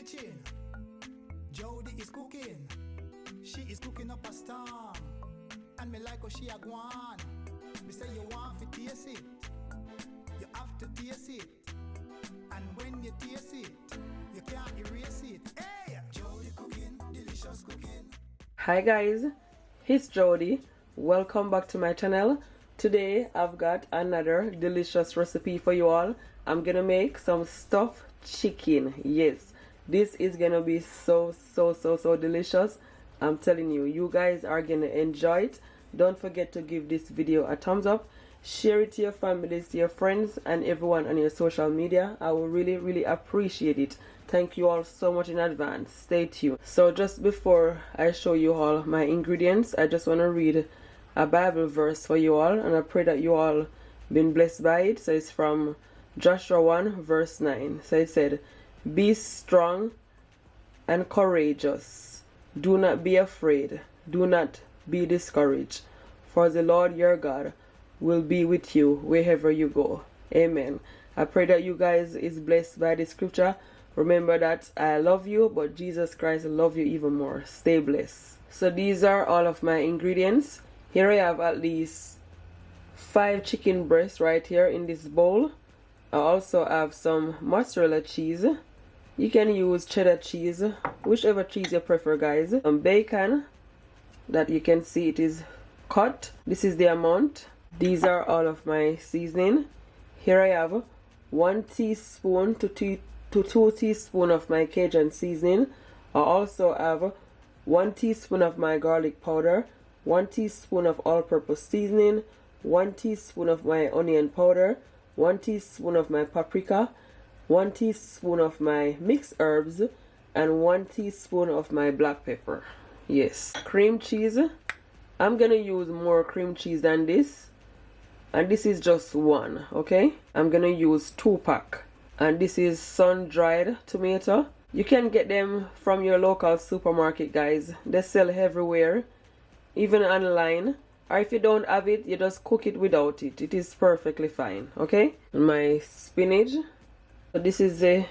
kitchen. Jody is cooking. She is cooking up a storm. And me like how she a gwan. Me say you want to taste it. You have to taste it. And when you taste it, you can't erase it. Hey! Jody cooking, delicious cooking. Hi guys, it's Jody. Welcome back to my channel. Today I've got another delicious recipe for you all. I'm gonna make some stuffed chicken. Yes, this is gonna be so delicious. I'm telling you, you guys are gonna enjoy it. Don't forget to give this video a thumbs up, share it to your families, to your friends, and everyone on your social media. I will really appreciate it. Thank you all so much in advance. Stay tuned. So just before I show you all my ingredients, I just want to read a Bible verse for you all, and I pray that you all been blessed by it. So it's from Joshua 1 verse 9. So it said, "Be strong and courageous. Do not be afraid. Do not be discouraged. For the Lord your God will be with you wherever you go." Amen. I pray that you guys is blessed by the scripture. Remember that I love you, but Jesus Christ love you even more. Stay blessed. So these are all of my ingredients. Here I have at least 5 chicken breasts right here in this bowl. I also have some mozzarella cheese. You can use cheddar cheese, whichever cheese you prefer, guys. Some bacon that you can see it is cut. This is the amount. These are all of my seasoning. Here I have 1 teaspoon to 2 teaspoons of my cajun seasoning. I also have 1 teaspoon of my garlic powder, 1 teaspoon of all-purpose seasoning, 1 teaspoon of my onion powder, 1 teaspoon of my paprika, 1 teaspoon of my mixed herbs, and 1 teaspoon of my black pepper. Yes, cream cheese. I'm gonna use more cream cheese than this, and this is just 1. Okay, I'm gonna use 2 pack, and this is sun-dried tomato. You can get them from your local supermarket, guys. They sell everywhere, even online. Or if you don't have it, you just cook it without it. It is perfectly fine. Okay, and my spinach. So this is a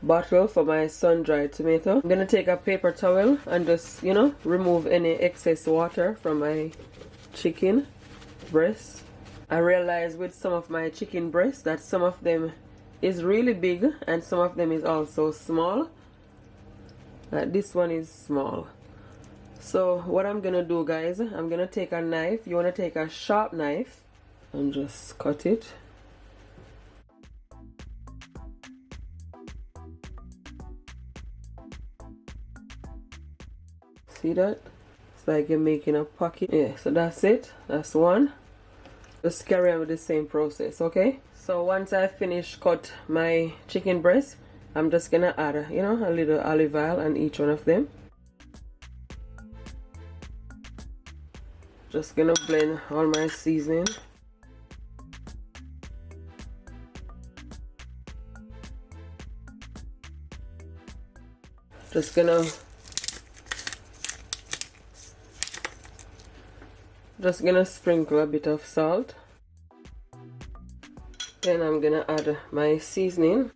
bottle for my sun-dried tomato. I'm gonna take a paper towel and just, remove any excess water from my chicken breast. I realized with some of my chicken breasts that some of them is really big and some of them is also small. This one is small. So what I'm gonna do, guys, I'm gonna take a knife. You wanna take a sharp knife and just cut it. See that? It's like you're making a pocket. Yeah, so that's it. That's 1. Just carry on with the same process, okay? So once I finish cut my chicken breast, I'm just gonna add, a little olive oil on each one of them. Just gonna blend all my seasoning. Just gonna sprinkle a bit of salt. Then I'm gonna add my seasoning.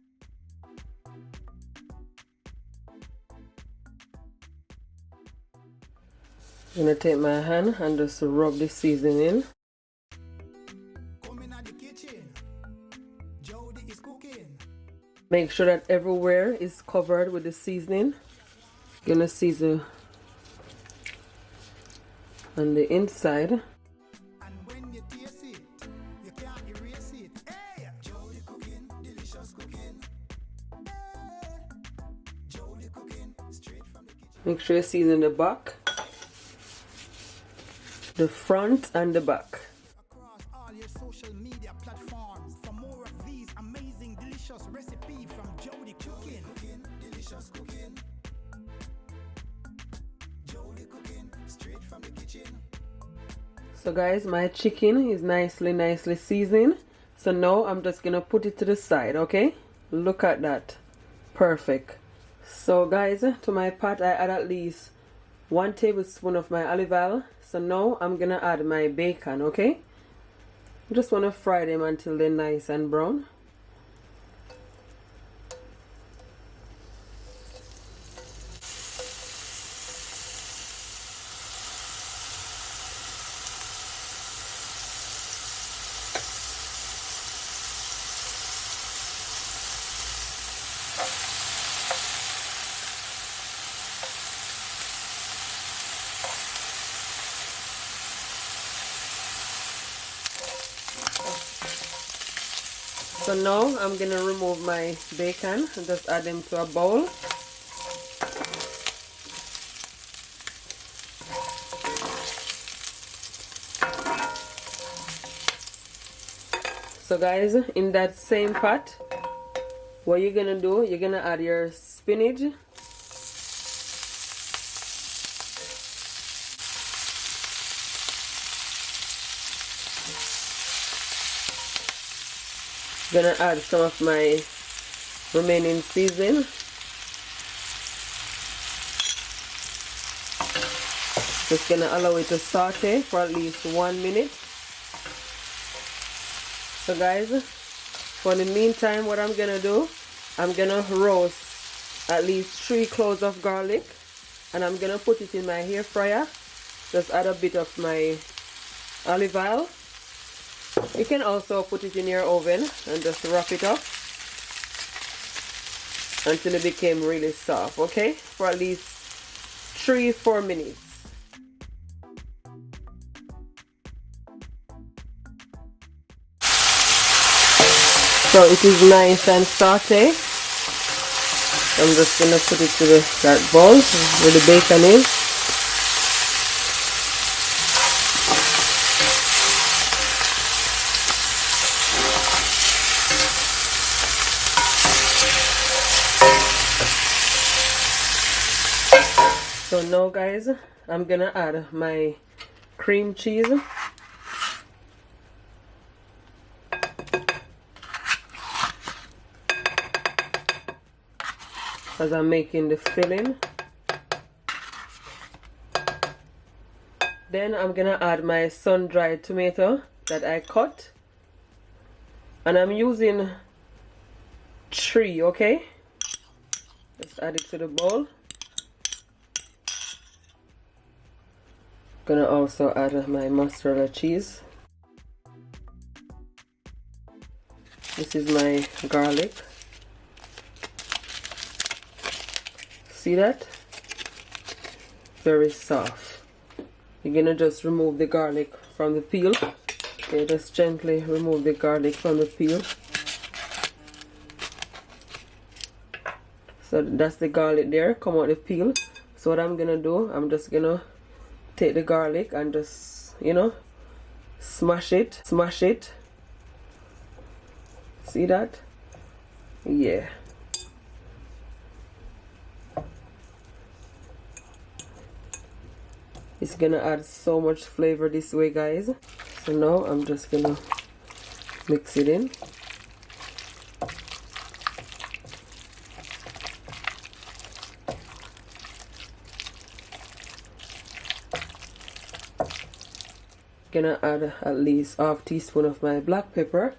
I'm gonna take my hand and just rub the seasoning in. Make sure that everywhere is covered with the seasoning. Gonna season on the inside. Make sure you season the back, the front, and the back. Across all your social media platforms for more of these amazing delicious recipes from Jody Cooking. Delicious cooking. Jody Cooking, straight from the kitchen. So guys, my chicken is nicely seasoned. So now I'm just gonna put it to the side, okay? Look at that. Perfect. So guys, to my pot I add at least 1 tablespoon of my olive oil. So now I'm gonna add my bacon, okay? I just want to fry them until they're nice and brown. So now I'm gonna remove my bacon and just add them to a bowl. So guys, in that same pot, what you're gonna do, you're gonna add your spinach. Gonna add some of my remaining seasoning. Just gonna allow it to saute for at least 1 minute. So guys, for the meantime, what I'm gonna do, I'm gonna roast at least 3 cloves of garlic, and I'm gonna put it in my hair fryer. Just add a bit of my olive oil. You can also put it in your oven and just wrap it up until it became really soft, okay? For at least 3-4 minutes. So it is nice and sauté. I'm just gonna put it to that bowl with the bacon in. So now guys, I'm gonna add my cream cheese. As I'm making the filling. Then I'm gonna add my sun-dried tomato that I cut, and I'm using 3, okay? Just add it to the bowl. Gonna also add my mozzarella cheese. This is my garlic. See that? Very soft. You're gonna just remove the garlic from the peel. Okay, just gently remove the garlic from the peel. So that's the garlic there, come out the peel. So what I'm gonna do, I'm just gonna take the garlic and just, you know, smash it. See that? Yeah. It's gonna add so much flavor this way, guys. So now I'm just gonna mix it in. Gonna add at least ½ teaspoon of my black pepper.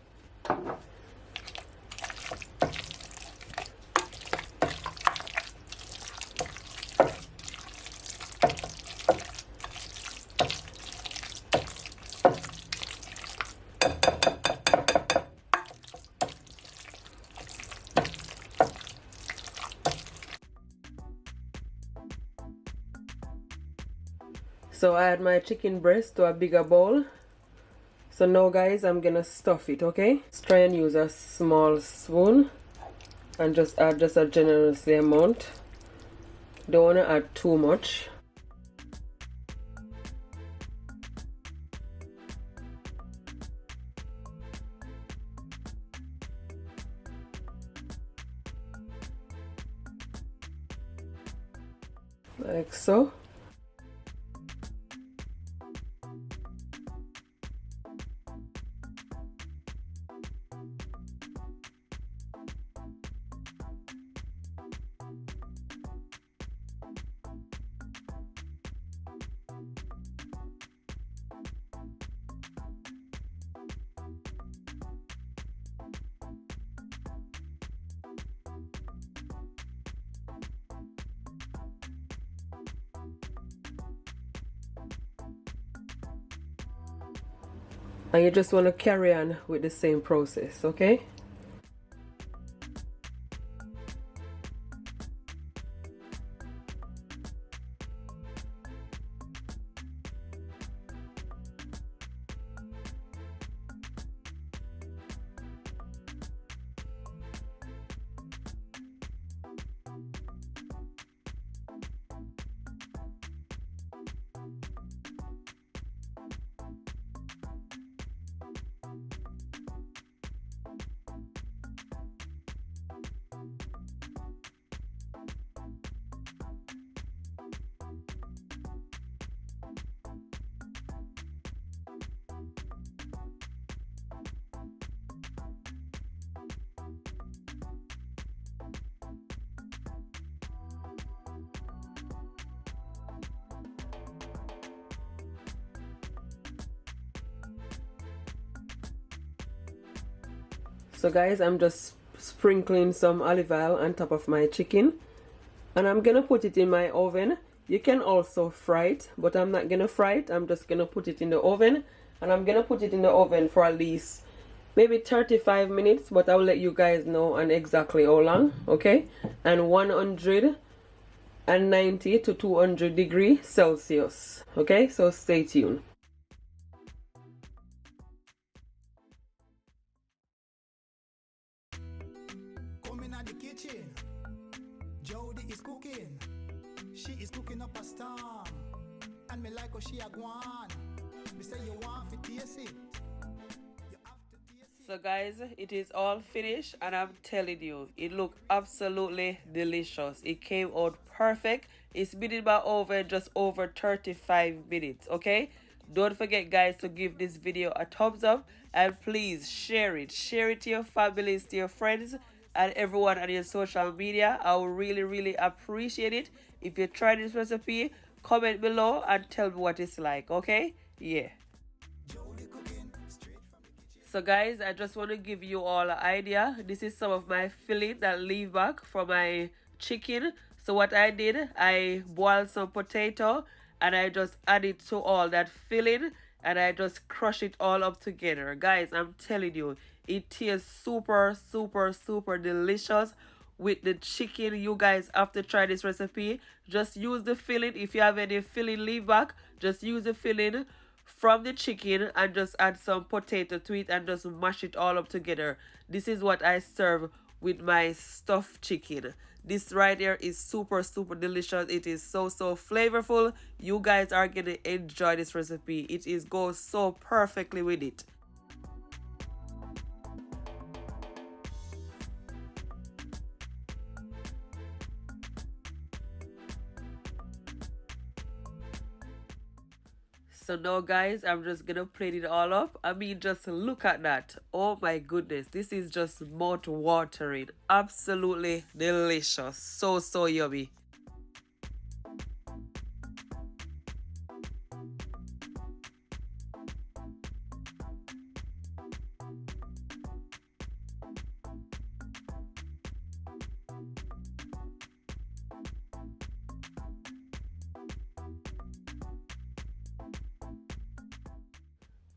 So I add my chicken breast to a bigger bowl. So now guys, I'm gonna stuff it, okay? Let's try and use a small spoon and just add just a generous amount. Don't wanna add too much. Like so. And you just want to carry on with the same process, okay? So guys, I'm just sprinkling some olive oil on top of my chicken, and I'm gonna put it in my oven. You can also fry it, but I'm not gonna fry it. I'm just gonna put it in the oven, and I'm gonna put it in the oven for at least maybe 35 minutes, but I'll let you guys know on exactly how long, okay? And 190 to 200 degrees Celsius, okay? So stay tuned. Come in the kitchen. Jody is cooking. She is cooking up a storm. And me like how she a gwan. Me say you want to taste it. So guys, it is all finished, and I'm telling you, it looked absolutely delicious. It came out perfect. It's been in my oven just over 35 minutes, okay? Don't forget guys to give this video a thumbs up, and please share it. Share it to your families, to your friends, and everyone on your social media. I will really appreciate it. If you try this recipe, comment below and tell me what it's like, okay? Yeah. So guys, I just want to give you all an idea. This is some of my filling that leave back from my chicken. So what I did, I boiled some potato and I just added to all that filling, and I just crush it all up together. Guys, I'm telling you, it tastes super delicious with the chicken. You guys have to try this recipe. Just use the filling. If you have any filling leave back, just use the filling from the chicken and just add some potato to it and just mash it all up together. This is what I serve with my stuffed chicken. This right here is super delicious. It is so flavorful. You guys are gonna enjoy this recipe. It is goes so perfectly with it. So now guys, I'm just gonna plate it all up. I mean, just look at that. Oh my goodness, this is just mouth watering. Absolutely delicious. So yummy.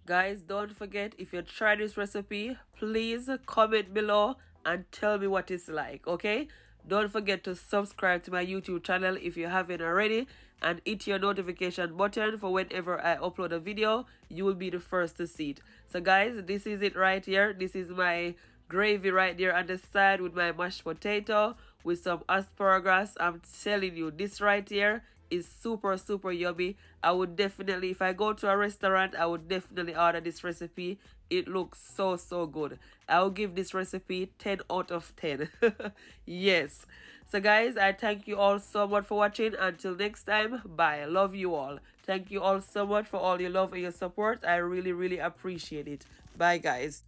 Guys, don't forget, if you try this recipe, please comment below and tell me what it's like, okay? Don't forget to subscribe to my YouTube channel if you haven't already, and hit your notification button for whenever I upload a video. You will be the first to see it. So guys, this is it right here. This is my gravy right there on the side with my mashed potato with some asparagus. I'm telling you, this right here is super yummy. I would definitely, if I go to a restaurant, I would definitely order this recipe. It looks so good. I will give this recipe 10 out of 10. Yes. So guys, I thank you all so much for watching. Until next time, bye. Love you all. Thank you all so much for all your love and your support. I really appreciate it. Bye guys.